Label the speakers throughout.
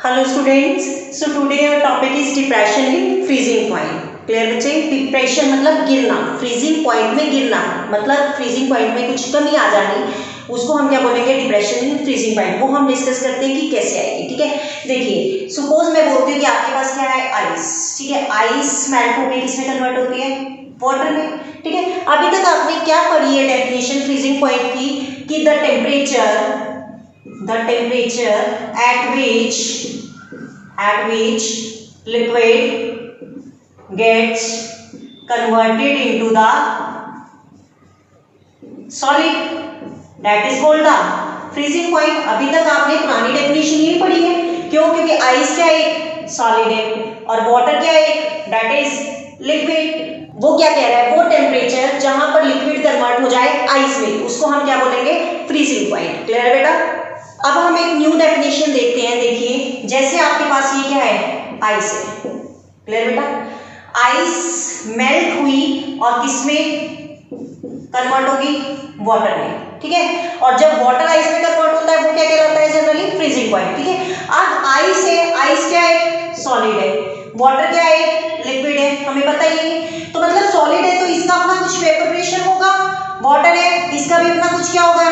Speaker 1: Hello students, so today our topic is depression in freezing point. Clear बच्चे? Depression मतलब गिरना, freezing point में गिरना मतलब फ्रीजिंग पॉइंट में कुछ कमी आ जानी, उसको हम क्या बोलेंगे? Depression in freezing point. वो हम डिस्कस करते हैं कि कैसे आएगी। ठीक है, देखिए सपोज मैं बोलती हूँ कि आपके पास क्या है? आइस। ठीक है, आइस मेल्ट होकर किसमें कन्वर्ट होती है? वाटर में। ठीक है, अभी तक आपने क्या पढ़ी है डेफिनेशन फ्रीजिंग पॉइंट की? कि the temperature at which liquid gets converted into the solid, that is called the freezing point। अभी तक आपने पुरानी डेफिनेशन नहीं पढ़ी है। क्यों? क्योंकि आइस क्या एक सॉलिड है और वाटर क्या है? that is liquid। वो क्या कह रहा है? वो टेम्परेचर जहां पर लिक्विड कन्वर्ट हो जाए आइस में, उसको हम क्या बोलेंगे? Freezing point. क्लियर है बेटा? अब हम एक न्यू डेफिनेशन देखते हैं। देखिए, जैसे आपके पास ये क्या है? आइस है। क्लियर बेटा? आइस मेल्ट हुई और किसमें कन्वर्ट होगी? वाटर में। ठीक है, और जब वाटर आइस में कन्वर्ट होता है वो क्या कहलाता है? Generally freezing point. ठीक है, अब आइस है, आइस क्या है? सॉलिड है। वाटर क्या है? लिक्विड है। हमें पता ही है। तो मतलब सॉलिड है तो इसका अपना कुछ वेपर प्रेशर होगा, वाटर है इसका भी अपना कुछ क्या होगा?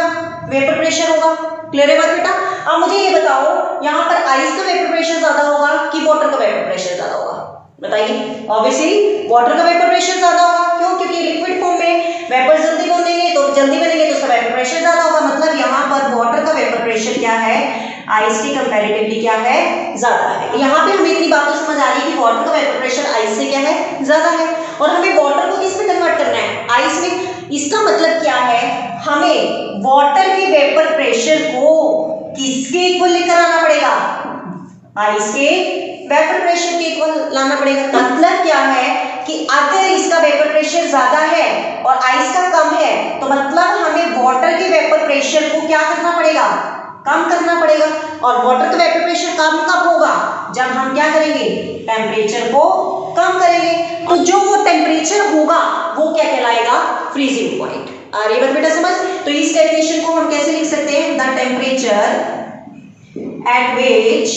Speaker 1: वेपर प्रेशर होगा। क्लियर है बात बेटा? अब मुझे ये बताओ, यहाँ पर आइस का वेपर प्रेशर ज्यादा होगा कि वाटर का वेपर प्रेशर ज्यादा होगा? बताइए। ऑब्वियसली वाटर का वेपर प्रेशर ज्यादा होगा। क्यों? क्योंकि लिक्विड फॉर्म में वेपर जल्दी बनेंगे तो उसका वेपर प्रेशर ज्यादा होगा। मतलब यहाँ पर वाटर का वेपर प्रेशर क्या है? आइस की कंपैरेटिवली क्या है? ज्यादा है। यहाँ पे हमें इतनी बात तो समझ आ रही है कि वाटर का वेपर प्रेशर आइस से क्या है? ज्यादा है। और हमें वाटर को किस में कन्वर्ट करना है? आइस में। इसका मतलब क्या है? हमें वाटर के वेपर प्रेशर को किसके इक्वल लेकर आना पड़ेगा? आइस के वेपर प्रेशर के इक्वल लाना पड़ेगा। मतलब क्या है कि अगर इसका वेपर प्रेशर ज्यादा है और आइस का कम है तो मतलब हमें वाटर के वेपर प्रेशर को क्या करना पड़ेगा? कम करना पड़ेगा। और वाटर का वेपर प्रेशर कम कब होगा? जब हम क्या करेंगे? टेम्परेचर को कम करेंगे। तो जो वो टेम्परेचर होगा वो क्या कहलाएगा? Freezing point. आ रही है बात बेटा समझ? तो इस डेफिनेशन को हम कैसे लिख सकते हैं? The temperature at which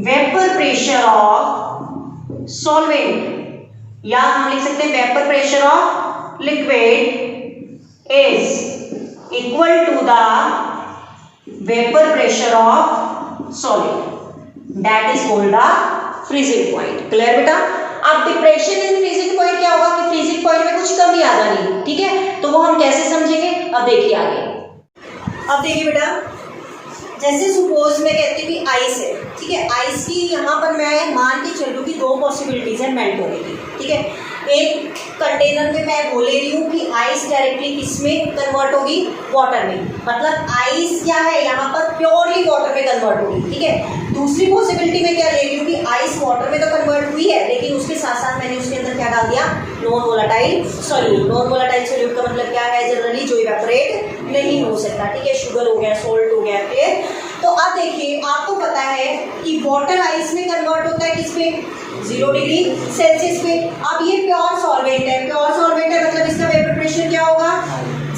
Speaker 1: vapor pressure of solvent, या हम लिख सकते हैं vapour pressure of liquid is equal to the vapour pressure of solid, that is called the freezing point. Clear बेटा? अब डिप्रेशन इन फ्रीजिंग पॉइंट क्या होगा? कि फ्रीजिंग पॉइंट में कुछ कमी आ जानी। ठीक है, तो वो हम कैसे समझेंगे? अब देखिए आगे। अब देखिए बेटा, जैसे सपोज मैं कहती हूँ कि आइस है। ठीक है, आइस की यहाँ पर मैं मान के चलूँ कि दो पॉसिबिलिटीज है मेल्ट होने की। ठीक है, एक कंटेनर में मैं बोल रही हूँ कि आइस डायरेक्टली किसमें कन्वर्ट होगी? वाटर में। मतलब आइस क्या है? यहाँ पर प्योरली वाटर में कन्वर्ट होगी। ठीक है, दूसरी पॉसिबिलिटी में क्या ले रही हूँ कि आइस वाटर में तो कन्वर्ट हुई है लेकिन उसके साथ साथ मैंने उसके अंदर क्या डाल दिया? Non volatile solute. Non volatile solute का मतलब क्या है? जनरली जो इवेपोरेट नहीं हो सकता। ठीक है, शुगर हो गया, सोल्ट हो गया। फिर तो अब देखिए, आपको पता है कि वाटर आइस में कन्वर्ट होता है किसमें? 0 डिग्री सेल्सियस पे। अब ये प्योर सॉल्वेंट है। प्योर सॉल्वेंट है मतलब इसका वेपर प्रेशर क्या होगा?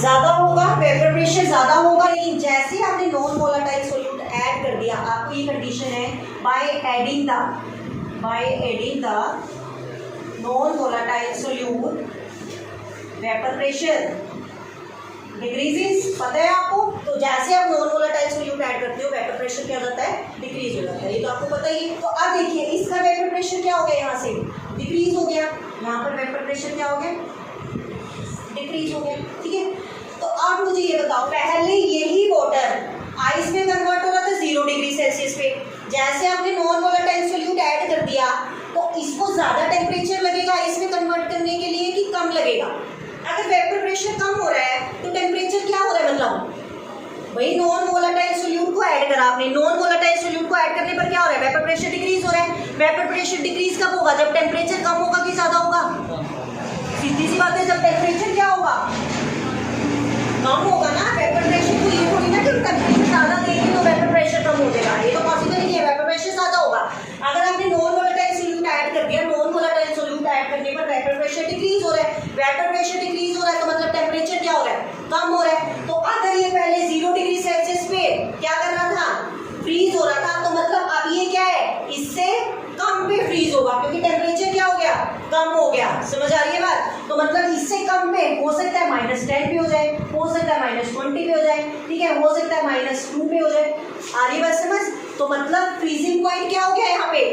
Speaker 1: ज्यादा होगा। वेपर प्रेशर ज्यादा होगा। लेकिन जैसे आपने नॉन वोलेटाइल सॉल्यूट ऐड कर दिया, आपको ये कंडीशन है by adding the non volatile solute vapour pressure decreases. पता है आपको? तो जैसे आप नॉन वोलेटाइल सॉल्यूट ऐड करते हो वेपर प्रेशर क्या हो जाता है? डिक्रीज हो जाता है। ये तो आपको पता ही है। तो अब देखिए, इसका वेपर प्रेशर क्या हो गया? यहाँ से डिक्रीज हो गया। यहाँ पर वेपर प्रेशर क्या हो गया? डिक्रीज हो गया। ठीक है, तो अब मुझे ये बताओ, पहले यही वाटर आइस में कन्वर्ट हो रहा था 0 डिग्री सेल्सियस पे। जैसे आपने नॉन वोलेटाइल सॉल्यूट ऐड कर दिया तो इसको ज्यादा टेम्परेचर लगेगा आइस में कन्वर्ट करने के लिए कि कम लगेगा? अगर वेपर प्रेशर कम हो रहा है तो टेम्परेचर क्या हो रहा है? मतलब वही नॉन वोलेटाइल सॉल्यूट को ऐड करा आपने। नॉन वोलेटाइल सॉल्यूट को ऐड करने पर क्या हो रहा है? वेपर प्रेशर डिक्रीज हो रहा है। वेपर प्रेशर डिक्रीज कब होगा? जब टेम्परेचर कम होगा कि ज्यादा होगा? सीधी सी बात है, जब टेम्परेचर क्या होगा? कम होगा ना। वेपर प्रेशर को ये थोड़ी ना कि टेम्परेचर ज्यादा देंगे तो वेपर प्रेशर कम हो जाएगा। ये तो पॉसिबल नहीं है। वेपर प्रेशर ज्यादा होगा। अगर आपने नॉन वोलेटाइल सॉल्यूट ऐड कर दिया, नॉन वोलेटाइल सॉल्यूट ऐड करने पर वेपर प्रेशर डिक्रीज हो रहा है। वेपर प्रेशर डिक्रीज हो रहा है तो मतलब टेम्परेचर क्या हो रहा है? कम हो रहा है। तो अगर ये पहले 0 डिग्री सेल्सियस पे क्या कर रहा था? फ्रीज हो रहा था, तो मतलब इससे कम पे फ्रीज होगा, क्योंकि टेम्परेचर क्या हो गया, कम हो गया। समझ आ रही है बात? तो मतलब इससे कम पे हो सकता है -10 पे हो जाए, हो सकता है -20 पे हो जाए, ठीक है, हो सकता है -2 पे हो जाए। आ रही है बात समझ? तो मतलब फ्रीजिंग पॉइंट क्या हो गया यहाँ पे,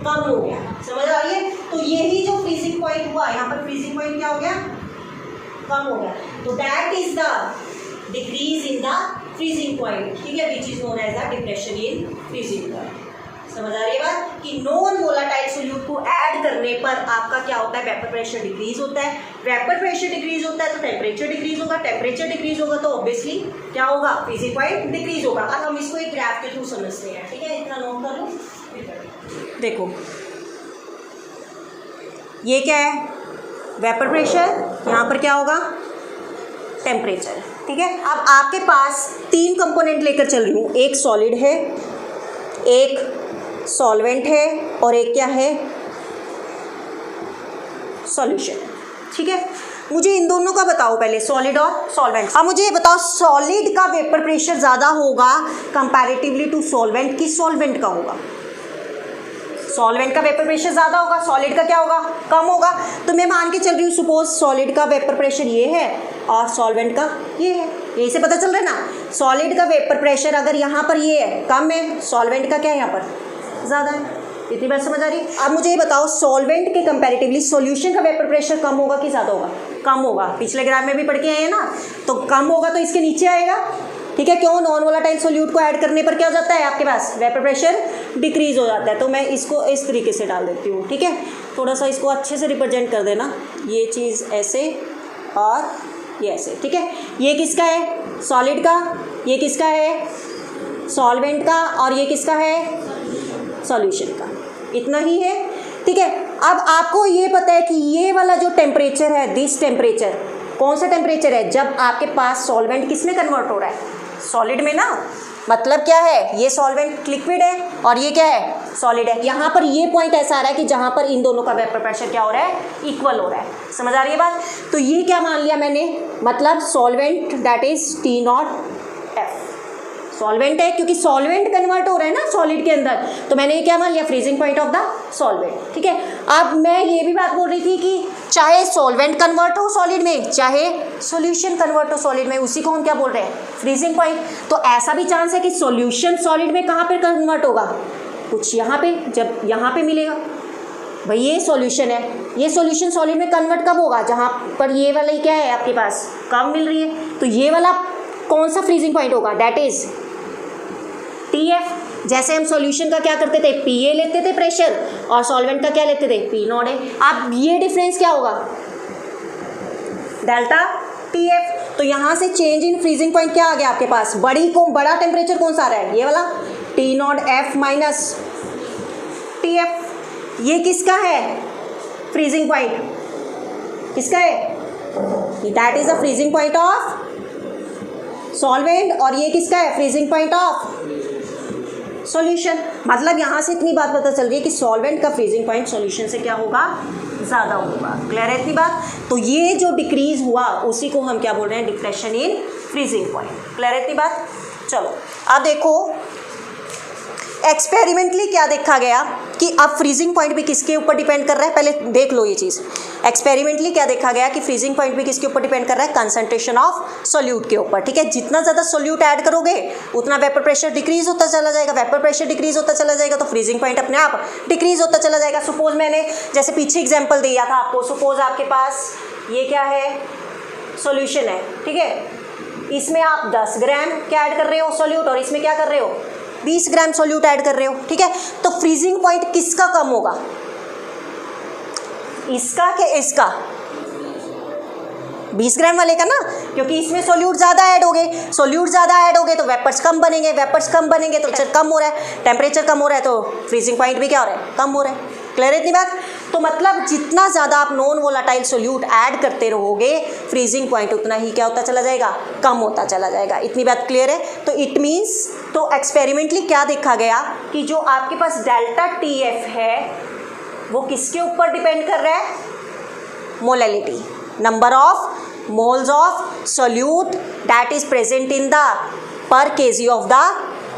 Speaker 1: कम हो गया। समझ आ रही है? तो यही जो फ्रीजिंग पॉइंट हुआ यहाँ पर, फ्रीजिंग पॉइंट क्या हो गया, कम हो गया। तो that is the decrease in the freezing point, ठीक है, which is known as the depression in freezing point. समझ आ रही है बात? कि नॉन वोलेटाइल सोल्यूट को ऐड करने पर आपका क्या होता है, वेपर प्रेशर डिक्रीज होता है। वेपर प्रेशर डिक्रीज होता है तो टेम्परेचर डिक्रीज होगा, टेम्परेचर डिक्रीज होगा तो ऑब्वियसली क्या होगा, फ्रीजिंग पॉइंट डिक्रीज होगा। अब हम इसको एक ग्राफ के थ्रू समझते हैं, ठीक है, इतना नोट कर लो। देखो ये क्या है, वेपर प्रेशर, यहाँ पर क्या होगा, टेम्परेचर, ठीक है। अब आपके पास 3 कंपोनेंट लेकर चल रही हूँ, एक सॉलिड है, एक सॉल्वेंट है और एक क्या है, सॉल्यूशन, ठीक है। मुझे इन दोनों का बताओ पहले, सॉलिड और सॉल्वेंट। अब मुझे ये बताओ, सॉलिड का वेपर प्रेशर ज़्यादा होगा कंपैरेटिवली टू सॉल्वेंट की सॉल्वेंट का होगा? सॉल्वेंट का वेपर प्रेशर ज़्यादा होगा, सॉलिड का क्या होगा, कम होगा। तो मैं मान के चल रही हूँ, सपोज सॉलिड का वेपर प्रेशर ये है और सॉल्वेंट का ये है, यही से पता चल रहा है ना। सॉलिड का वेपर प्रेशर अगर यहाँ पर ये है, कम है, सॉल्वेंट का क्या है यहाँ पर, ज़्यादा है। इतनी बात समझ आ रही? अब मुझे ये बताओ, सॉल्वेंट के कंपैरेटिवली सॉल्यूशन का वेपर प्रेशर कम होगा कि ज़्यादा होगा? कम होगा। पिछले ग्राफ में भी पढ़ के आए हैं ना, तो कम होगा तो इसके नीचे आएगा, ठीक है। क्यों? नॉन वोलेटाइल सोल्यूट को ऐड करने पर क्या हो जाता है, आपके पास वेपर प्रेशर डिक्रीज हो जाता है। तो मैं इसको इस तरीके से डाल देती हूँ, ठीक है। थोड़ा सा इसको अच्छे से रिप्रेजेंट कर देना, ये चीज़ ऐसे और ये ऐसे, ठीक है। ये किसका है, सॉलिड का, ये किसका है, सॉल्वेंट का, और ये किसका है, सॉल्यूशन का। इतना ही है, ठीक है। अब आपको ये पता है कि ये वाला जो टेम्परेचर है, दिस टेम्परेचर कौन सा टेम्परेचर है, जब आपके पास सॉल्वेंट किस में कन्वर्ट हो रहा है, सॉलिड में ना। मतलब क्या है, ये सॉल्वेंट लिक्विड है और ये क्या है, सॉलिड है। यहाँ पर ये पॉइंट ऐसा आ रहा है कि जहाँ पर इन दोनों का वेपर प्रेशर क्या हो रहा है, इक्वल हो रहा है। समझ आ रही है बात? तो ये क्या मान लिया मैंने, मतलब solvent that is T0F solvent है, क्योंकि सॉल्वेंट कन्वर्ट हो रहा है ना सॉलिड के अंदर, तो मैंने ये क्या मान लिया, freezing point of the solvent, ठीक है। अब मैं ये भी बात बोल रही थी कि चाहे सॉल्वेंट कन्वर्ट हो सॉलिड में, चाहे सॉल्यूशन कन्वर्ट हो सॉलिड में, उसी को हम क्या बोल रहे हैं, फ्रीजिंग पॉइंट। तो ऐसा भी चांस है कि सॉल्यूशन सॉलिड में कहाँ पर कन्वर्ट होगा, कुछ यहाँ पे, जब यहाँ पे मिलेगा भाई ये सॉल्यूशन है, ये सॉल्यूशन सॉलिड में कन्वर्ट कब होगा, जहाँ पर ये वाला ही क्या है आपके पास, कम मिल रही है। तो ये वाला कौन सा फ्रीजिंग पॉइंट होगा, दैट इज TF। जैसे हम सॉल्यूशन का क्या करते थे, PA लेते थे प्रेशर, और सॉल्वेंट का क्या लेते थे, P0 है। अब ये डिफरेंस क्या होगा, डेल्टा TF। तो यहाँ से चेंज इन फ्रीजिंग पॉइंट क्या आ गया आपके पास, बड़ा टेम्परेचर कौन सा आ रहा है, ये वाला T0F माइनस TF। ये किसका है फ्रीजिंग पॉइंट, किसका है, that is the freezing point of solvent, और ये किसका है, फ्रीजिंग पॉइंट ऑफ सॉल्यूशन। मतलब यहाँ से इतनी बात पता चल रही है कि सॉल्वेंट का फ्रीजिंग पॉइंट सॉल्यूशन से क्या होगा, ज़्यादा होगा। क्लियर है इतनी बात? तो ये जो डिक्रीज हुआ उसी को हम क्या बोल रहे हैं, depression in freezing point. Clear है इतनी बात? चलो अब देखो एक्सपेरिमेंटली क्या देखा गया कि अब फ्रीजिंग पॉइंट भी किसके ऊपर डिपेंड कर रहा है, पहले देख लो ये चीज़। एक्सपेरिमेंटली क्या देखा गया कि फ्रीजिंग पॉइंट भी किसके ऊपर डिपेंड कर रहा है, कंसंट्रेशन ऑफ सोल्यूट के ऊपर, ठीक है। जितना ज़्यादा सोल्यूट ऐड करोगे उतना वेपर प्रेशर डिक्रीज होता चला जाएगा, वेपर प्रेशर डिक्रीज होता चला जाएगा तो फ्रीजिंग पॉइंट अपने आप डिक्रीज होता चला जाएगा। सपोज मैंने जैसे पीछे एग्जाम्पल दिया था आपको, सपोज आपके पास ये क्या है, सोल्यूशन है, ठीक है। इसमें आप 10 ग्राम क्या ऐड कर रहे हो सोल्यूट, और इसमें क्या कर रहे हो, 20 ग्राम सोल्यूट ऐड कर रहे हो, ठीक है। तो फ्रीजिंग पॉइंट किसका कम होगा, इसका कि इसका, 20 ग्राम वाले का ना, क्योंकि इसमें सोल्यूट ज़्यादा ऐड हो गए, सोल्यूट ज़्यादा ऐड हो गए तो वेपर्स कम बनेंगे, वेपर्स कम बनेंगे तो टेम्परेचर कम हो रहा है, टेम्परेचर कम हो रहा है तो फ्रीजिंग पॉइंट भी क्या हो रहा है, कम हो रहा है। क्लियर है इतनी बात? तो मतलब जितना ज़्यादा आप नॉन वोलेटाइल सोल्यूट ऐड करते रहोगे फ्रीजिंग पॉइंट उतना ही क्या होता चला जाएगा, कम होता चला जाएगा। इतनी बात क्लियर है? तो इट मीन्स, तो एक्सपेरिमेंटली क्या देखा गया कि जो आपके पास डेल्टा TF है वो किसके ऊपर डिपेंड कर रहा है, molality, number of moles of solute that is present in the पर kg of the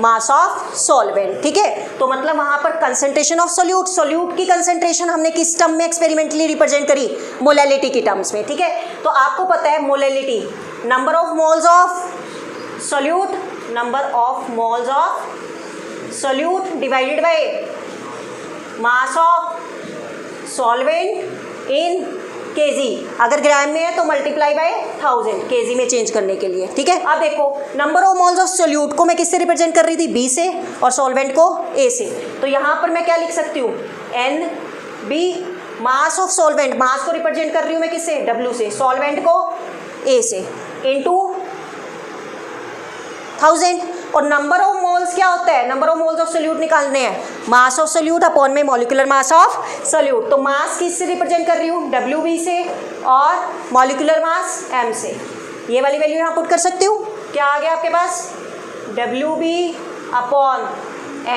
Speaker 1: mass of solvent, ठीक है। तो मतलब वहां पर कंसंट्रेशन ऑफ सोल्यूट, सोल्यूट की कंसंट्रेशन हमने किस टर्म में एक्सपेरिमेंटली रिप्रेजेंट करी, मोलैलिटी की टर्म्स में, ठीक है। तो आपको पता है molality, number of moles of solute, number of moles of solute divided by mass of solvent in KG, अगर ग्राम में है तो मल्टीप्लाई बाय 1000 केजी में चेंज करने के लिए, ठीक है। अब देखो number of moles of solute को मैं किससे रिप्रेजेंट कर रही थी, बी से, और सॉल्वेंट को ए से। तो यहाँ पर मैं क्या लिख सकती हूँ, N B, mass of solvent, mass को रिप्रेजेंट कर रही हूँ मैं किससे, डब्ल्यू से, सॉल्वेंट को ए से, इनटू 1000। और नंबर ऑफ मोल्स क्या होता है, number of moles of solute निकालने हैं, मास ऑफ सोल्यूट अपॉन में मॉलिक्यूलर मास ऑफ सोल्यूट। तो मास किससे रिप्रेजेंट कर रही हूँ, WB से, और मॉलिक्यूलर मास M से। ये वाली वैल्यू यहाँ पुट कर सकती हूँ, क्या आ गया आपके पास, WB upon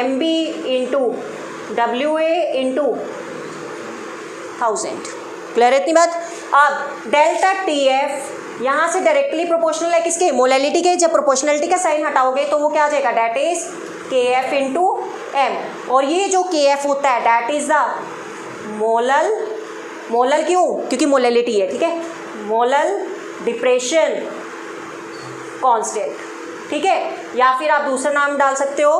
Speaker 1: MB into WA into 1000। Clear है इतनी बात। अब डेल्टा TF यहाँ से डायरेक्टली प्रोपोर्शनल है किसके, मोलैलिटी के। जब प्रोपोर्शनलिटी का साइन हटाओगे तो वो क्या आ जाएगा, that is KF into M। और ये जो KF होता है that is the molal, molal क्यों, क्योंकि मोलैलिटी है, ठीक है, मोलल डिप्रेशन कांस्टेंट, ठीक है। या फिर आप दूसरा नाम डाल सकते हो,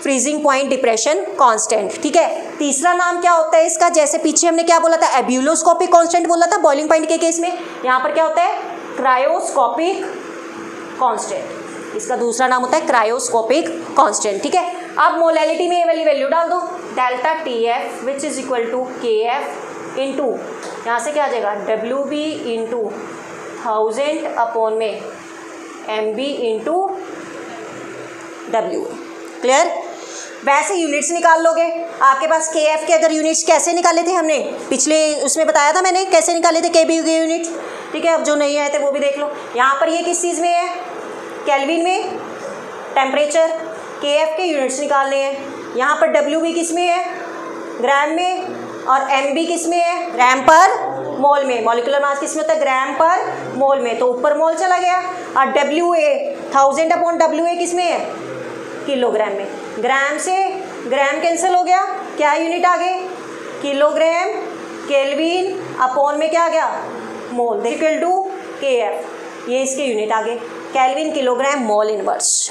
Speaker 1: फ्रीजिंग पॉइंट डिप्रेशन कांस्टेंट, ठीक है। तीसरा नाम क्या होता है इसका, जैसे पीछे हमने क्या बोला था, एब्यूलोस्कोपिक कांस्टेंट बोला था बॉइलिंग पॉइंट के केस में, यहाँ पर क्या होता है, क्रायोस्कोपिक कांस्टेंट। इसका दूसरा नाम होता है क्रायोस्कोपिक कांस्टेंट, ठीक है। अब मोलैलिटी में ये वाली वैल्यू डाल दो, delta TF which is equal to KF into, यहाँ से क्या आ जाएगा, WB इंटू 1000 अपॉन में MB इंटू WA। क्लियर। वैसे यूनिट्स निकाल लोगे, आपके पास KF के अगर यूनिट्स कैसे निकाले थे हमने, पिछले उसमें बताया था मैंने कैसे निकाले थे KB के यूनिट, ठीक है। अब जो नहीं आए थे वो भी देख लो। यहाँ पर ये किस चीज़ में है, केल्विन में, टेम्परेचर, KF के यूनिट्स निकालने हैं। यहाँ पर WB किस में है, ग्राम में, और MB किस में है, ग्राम पर मोल में। मॉलिक्यूलर मास किस में होता है, ग्राम पर मोल में, तो ऊपर मोल चला गया। और WA 1000 अपॉन WA किस में है, किलोग्राम में। ग्राम से ग्राम कैंसिल हो गया, क्या यूनिट आ गए, किलोग्राम, केल्विन अपॉन में क्या आ गया, मोल, इक्वल टू KF, ये इसके यूनिट आ गए, kelvin kilogram mole inverse.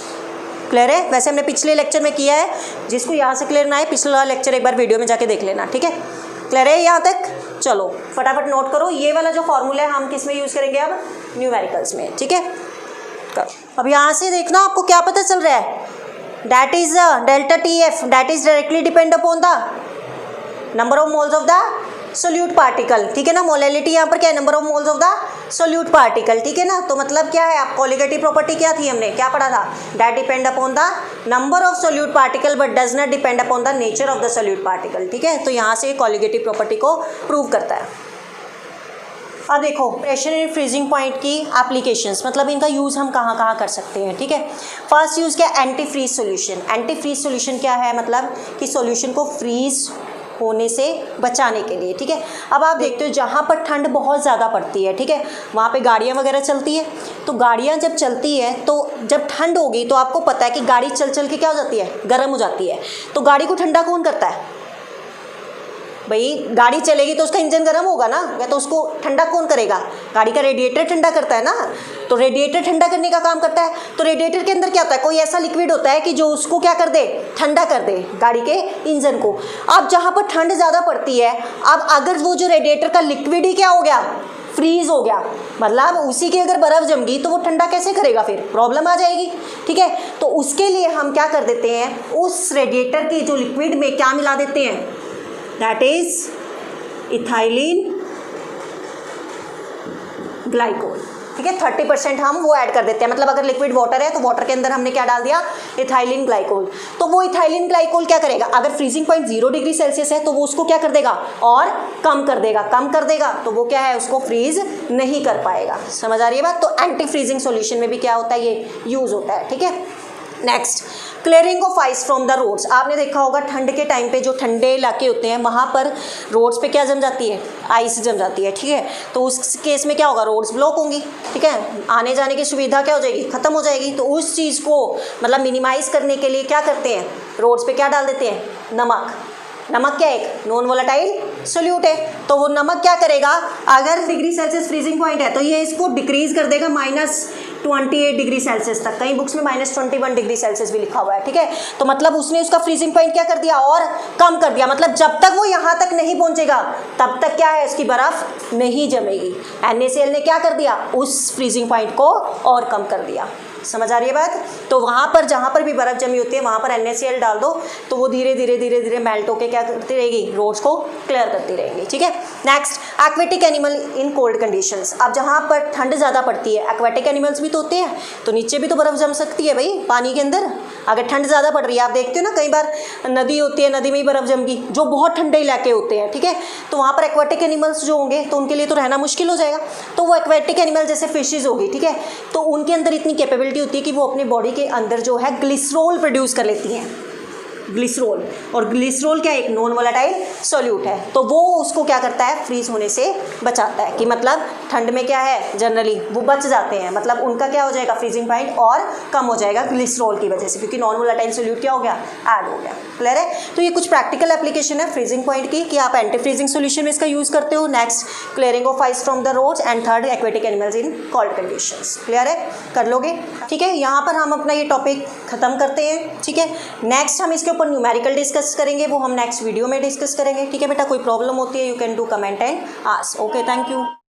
Speaker 1: Clear है। वैसे हमने पिछले लेक्चर में किया है, जिसको यहाँ से क्लियर ना है पिछला लेक्चर एक बार वीडियो में जाके देख लेना, ठीक है। क्लियर है यहाँ तक। चलो फटाफट नोट करो, ये वाला जो फॉर्मूला है हम किस में यूज़ करेंगे, अब न्यूमेरिकल्स में, ठीक है। करो अब यहाँ से देखना आपको क्या पता चल रहा है, that is delta TF that is directly depend upon the number of moles of the solute particle, ठीक है ना। मोलैलिटी यहाँ पर क्या है, number of moles of the solute particle, ठीक है ना। तो मतलब क्या है, आप कोलिगेटिव प्रॉपर्टी क्या थी, हमने क्या पढ़ा था, that depend upon the number of solute particle but does not depend upon the nature of the solute particle, ठीक है। तो यहाँ से कोलिगेटिव प्रॉपर्टी को प्रूव करता है। अब देखो प्रेशर एंड फ्रीजिंग पॉइंट की एप्लीकेशंस, मतलब इनका यूज़ हम कहाँ कहाँ कर सकते हैं, ठीक है। फर्स्ट यूज़ क्या, anti freeze solution. Anti freeze solution क्या है, मतलब कि सॉल्यूशन को फ्रीज होने से बचाने के लिए, ठीक है। अब आप देखते हो जहाँ पर ठंड बहुत ज़्यादा पड़ती है, ठीक है, वहाँ पे गाड़ियाँ वगैरह चलती है। तो गाड़ियाँ जब चलती है तो जब ठंड होगी तो आपको पता है कि गाड़ी चल चल के क्या हो जाती है, गर्म हो जाती है। तो गाड़ी को ठंडा कौन करता है, भाई गाड़ी चलेगी तो उसका इंजन गर्म होगा ना, या तो उसको ठंडा कौन करेगा, गाड़ी का रेडिएटर ठंडा करता है ना। तो रेडिएटर ठंडा करने का काम करता है। तो रेडिएटर के अंदर क्या होता है, कोई ऐसा लिक्विड होता है कि जो उसको क्या कर दे, ठंडा कर दे गाड़ी के इंजन को। अब जहाँ पर ठंड ज़्यादा पड़ती है, अब अगर वो जो रेडिएटर का लिक्विड ही क्या हो गया, फ्रीज हो गया, मतलब उसी की अगर बर्फ़ जम गई तो वो ठंडा कैसे करेगा, फिर प्रॉब्लम आ जाएगी, ठीक है। तो उसके लिए हम क्या कर देते हैं, उस रेडिएटर की जो लिक्विड में क्या मिला देते हैं, दैट इज इथाइलिन ग्लाइकोल, ठीक है। 30% हम वो ऐड कर देते हैं, मतलब अगर लिक्विड वाटर है तो वाटर के अंदर हमने क्या डाल दिया, इथाइलिन ग्लाइकोल। तो वो इथाइलिन ग्लाइकोल क्या करेगा, अगर फ्रीजिंग पॉइंट 0 डिग्री सेल्सियस है तो वो उसको क्या कर देगा, और कम कर देगा, कम कर देगा तो वो क्या है, उसको फ्रीज नहीं कर पाएगा। समझ आ रही है बात। तो एंटी फ्रीजिंग सॉल्यूशन में भी क्या होता है, ये यूज़ होता है, ठीक है। Next clearing of ice from the roads, आपने देखा होगा ठंड के टाइम पे जो ठंडे इलाके होते हैं वहाँ पर रोड्स पे क्या जम जाती है, आइस जम जाती है, ठीक है। तो उस केस में क्या होगा, रोड्स ब्लॉक होंगी, ठीक है, आने जाने की सुविधा क्या हो जाएगी, खत्म हो जाएगी। तो उस चीज़ को मतलब मिनिमाइज करने के लिए क्या करते हैं, रोड्स पे क्या डाल देते हैं, नमक। नमक क्या है, एक नॉन वोलेटाइल सोल्यूट है, तो वो नमक क्या करेगा, अगर डिग्री सेल्सियस फ्रीजिंग पॉइंट है तो ये इसको डिक्रीज कर देगा -28 डिग्री सेल्सियस तक, कई बुक्स में -21 डिग्री सेल्सियस भी लिखा हुआ है, ठीक है। तो मतलब उसने उसका फ्रीजिंग पॉइंट क्या कर दिया, और कम कर दिया, मतलब जब तक वो यहाँ तक नहीं पहुँचेगा तब तक क्या है, उसकी बर्फ़ नहीं जमेगी। NaCl ने क्या कर दिया, उस फ्रीजिंग पॉइंट को और कम कर दिया। समझ आ रही है बात। तो वहाँ पर जहाँ पर भी बर्फ़ जमी होती है वहाँ पर NaCl डाल दो तो वो धीरे धीरे मेल्ट होकर क्या करती रहेगी, रोड्स को क्लियर करती रहेगी, ठीक है। Next, aquatic animal in cold conditions. अब जहाँ पर ठंड ज़्यादा पड़ती है, एक्वेटिक एनिमल्स भी तो होते हैं, तो नीचे भी तो बर्फ़ जम सकती है भाई, पानी के अंदर। अगर ठंड ज़्यादा पड़ रही है, आप देखते हो ना कई बार नदी होती है, नदी में ही बर्फ़ जम गई, जो बहुत ठंडे इलाके होते हैं, ठीक है, तो वहाँ पर एक्वेटिक एनिमल्स जो होंगे तो उनके लिए तो रहना मुश्किल हो जाएगा। तो वो एक्वेटिक एनिमल जैसे फिशेज़ होगी, ठीक है, तो उनके अंदर इतनी कैपेबिलिटी होती है कि वो अपनी बॉडी के अंदर जो है ग्लिसरॉल प्रोड्यूस कर लेती हैं, ग्लिसरॉल। और ग्लिसरॉल क्या, एक नॉन वोलेटाइल सोल्यूट है, तो वो उसको क्या करता है, फ्रीज होने से बचाता है, कि मतलब ठंड में क्या है, जनरली वो बच जाते हैं, मतलब उनका क्या हो जाएगा, फ्रीजिंग पॉइंट और कम हो जाएगा ग्लिसरॉल की वजह से, क्योंकि नॉन वोलेटाइल सोल्यूट क्या हो गया, ऐड हो गया। क्लियर है। तो ये कुछ प्रैक्टिकल एप्लीकेशन है फ्रीजिंग पॉइंट की, कि आप एंटी फ्रीजिंग सोल्यूशन में इसका यूज़ करते हो। Next, clearing of ice from the roads, and third, aquatic animals in cold conditions. Clear है, कर लोगे, ठीक है। यहाँ पर हम अपना ये टॉपिक खत्म करते हैं, ठीक है। नेक्स्ट हम इसके ऊपर न्यूमेरिकल डिस्कस करेंगे, वो हम नेक्स्ट वीडियो में डिस्कस करेंगे, ठीक है बेटा। कोई प्रॉब्लम होती है, you can do comment and ask. Okay, thank you.